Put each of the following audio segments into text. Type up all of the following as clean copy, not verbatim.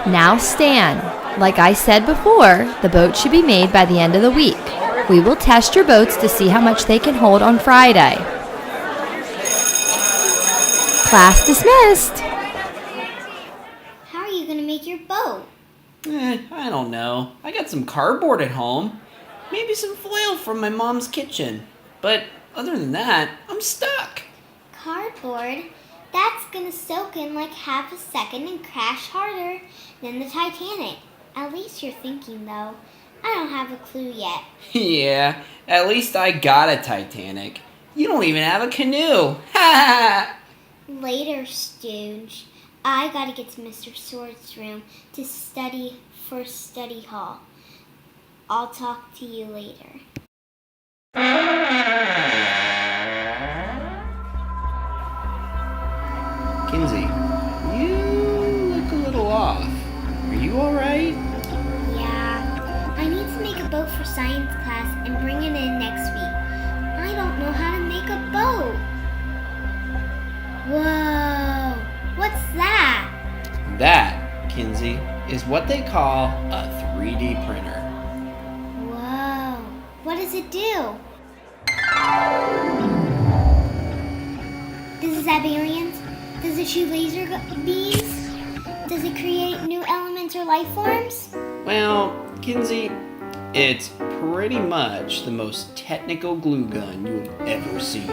Now Stan, like I said before, the boat should be made by the end of the week. We will test your boats to see how much they can hold on Friday. Class dismissed. How are you going to make your boat? I don't know. I got some cardboard at home. Maybe some foil from my mom's kitchen. But other than that, I'm stuck. Cardboard? That's going to soak in like half a second and crash harder than the Titanic. At least you're thinking, though. I don't have a clue yet. Yeah, at least I got a Titanic. You don't even have a canoe. Ha! Later, Stooge. I gotta get to Mr. Sword's room to study for study hall. I'll talk to you later. Kinsey, you look a little off. Are you alright? Yeah, I need to make a boat for science class and bring it in next week. I don't know how to make a boat. Whoa, what's that? That, Kinsey, is what they call a 3D printer. Whoa, what does it do? Does it have aliens? Does it shoot laser beams? Does it create new elements or life forms? Well, Kinsey, it's pretty much the most technical glue gun you've ever seen.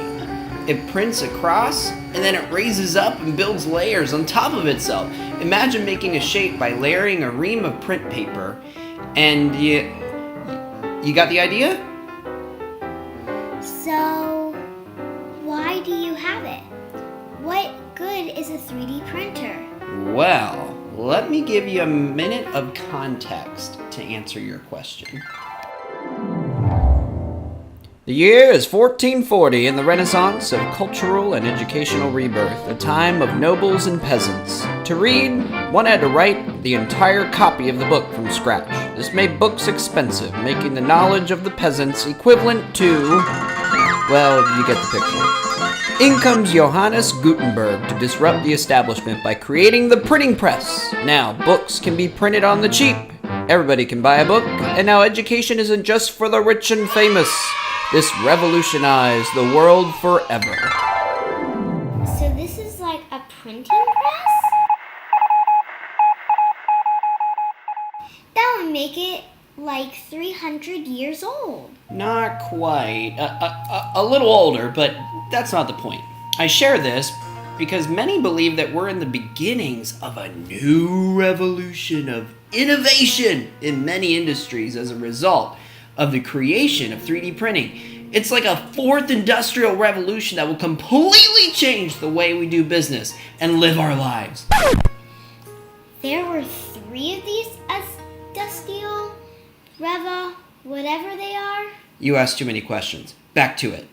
It prints across, and then it raises up and builds layers on top of itself. Imagine making a shape by layering a ream of print paper, and you got the idea? So, why do you have it? What good is a 3D printer? Well, let me give you a minute of context to answer your question. The year is 1440 in the Renaissance of cultural and educational rebirth, a time of nobles and peasants. To read, one had to write the entire copy of the book from scratch. This made books expensive, making the knowledge of the peasants equivalent to, well, you get the picture. In comes Johannes Gutenberg to disrupt the establishment by creating the printing press. Now, books can be printed on the cheap. Everybody can buy a book, and now education isn't just for the rich and famous. This revolutionized the world forever. So this is like a printing press? That would make it like 300 years old. Not quite. A little older, but that's not the point. I share this because many believe that we're in the beginnings of a new revolution of innovation in many industries as a result of the creation of 3D printing. It's like a fourth industrial revolution that will completely change the way we do business and live our lives. There were 3 of these Dusteel, Reva, whatever they are? You asked too many questions. Back to it.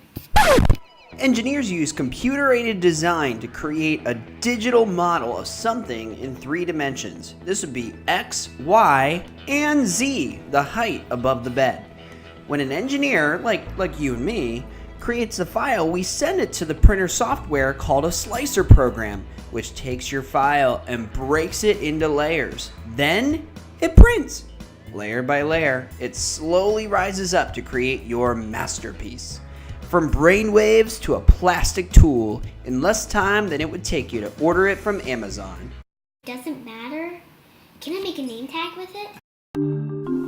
Engineers use computer-aided design to create a digital model of something in 3 dimensions. This would be X, Y, and Z, the height above the bed. When an engineer, like you and me, creates a file, we send it to the printer software called a slicer program, which takes your file and breaks it into layers. Then it prints. Layer by layer, it slowly rises up to create your masterpiece. From brainwaves to a plastic tool, in less time than it would take you to order it from Amazon. Doesn't matter. Can I make a name tag with it?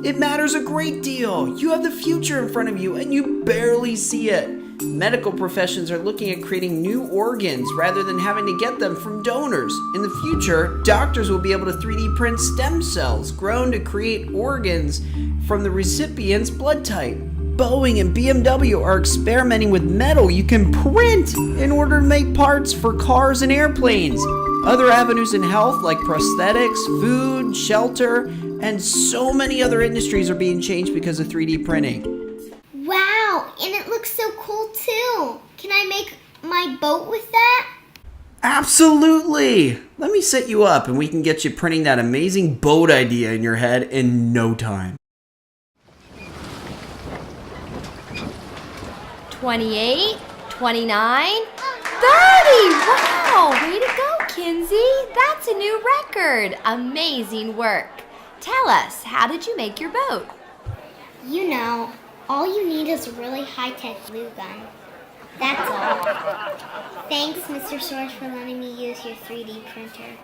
It matters a great deal. You have the future in front of you and you barely see it. Medical professions are looking at creating new organs rather than having to get them from donors. In the future, doctors will be able to 3D print stem cells grown to create organs from the recipient's blood type. Boeing and BMW are experimenting with metal you can print in order to make parts for cars and airplanes. Other avenues in health like prosthetics, food, shelter, and so many other industries are being changed because of 3D printing. Wow, and it looks so cool too. Can I make my boat with that? Absolutely! Let me set you up and we can get you printing that amazing boat idea in your head in no time. 28, 29, 30! Wow! Way to go, Kinsey, that's a new record. Amazing work. Tell us, how did you make your boat? You know, all you need is a really high-tech glue gun. That's all. Thanks, Mr. Source, for letting me use your 3D printer.